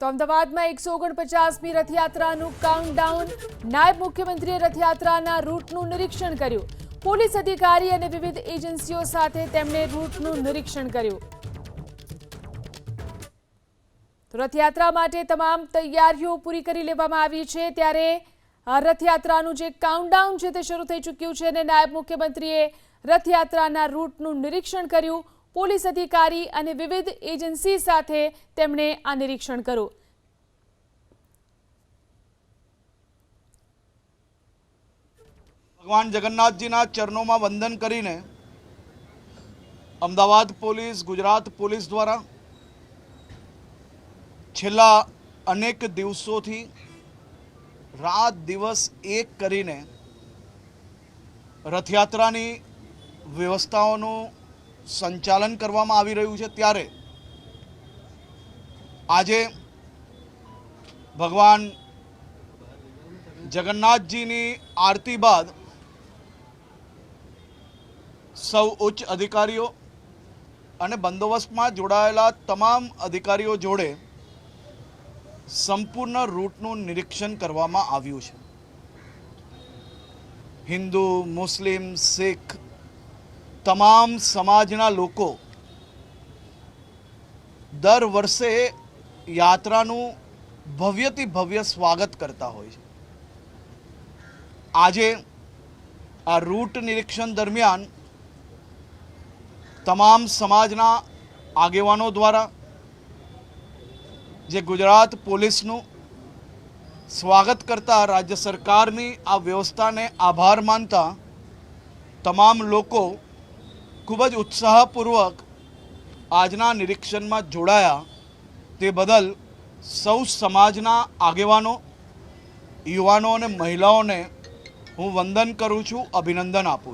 તો અમદાવાદમાં 149મી રથયાત્રાનું કાઉન્ટડાઉન। નાયબ મુખ્યમંત્રીએ રથયાત્રાના રૂટનું નિરીક્ષણ કર્યું। પોલીસ અધિકારી અને વિવિધ એજન્સીઓ સાથે તેમણે રૂટનું નિરીક્ષણ કર્યું। તો રથયાત્રા માટે તમામ તૈયારીઓ પૂરી કરી લેવામાં આવી છે। ત્યારે રથયાત્રાનું જે કાઉન્ટડાઉન છે તે શરૂ થઈ ચૂક્યું છે અને નાયબ મુખ્યમંત્રીએ રથયાત્રાના રૂટનું નિરીક્ષણ કર્યું। પોલીસ અધિકારી અને વિવિધ એજન્સી સાથે તેમણે આ નિરીક્ષણ કર્યું। ભગવાન જગન્નાથજીના ચરણોમાં વંદન કરીને અમદાવાદ પોલીસ, ગુજરાત પોલીસ દ્વારા છેલ્લા અનેક દિવસોથી રાત દિવસ એક કરીને રથયાત્રાની વ્યવસ્થાઓનું સંચાલન કરવામાં આવી રહ્યું છે। ત્યારે આજે ભગવાન જગન્નાથજીની આરતી બાદ સૌ ઉચ્ચ અધિકારીઓ અને બંદોબસ્તમાં જોડાયેલા તમામ અધિકારીઓ જોડે સંપૂર્ણ રૂટનું નિરીક્ષણ કરવામાં આવ્યું છે। હિન્દુ, મુસ્લિમ, શીખ તમામ સમાજના લોકો દર વર્ષે યાત્રાનું ભવ્યથી ભવ્ય સ્વાગત કરતા હોય છે। આજે આ રૂટ નિરીક્ષણ દરમિયાન તમામ સમાજના આગેવાનો દ્વારા જે ગુજરાત પોલીસનું સ્વાગત કરતા રાજ્ય સરકારની આ વ્યવસ્થાને આભાર માનતા તમામ લોકો ખૂબ જ ઉત્સાહપૂર્વક આજના નિરીક્ષણમાં જોડાયા। તે બદલ સૌ સમાજના આગેવાનો, યુવાનો અને મહિલાઓને હું વંદન કરું છું, અભિનંદન આપું છું।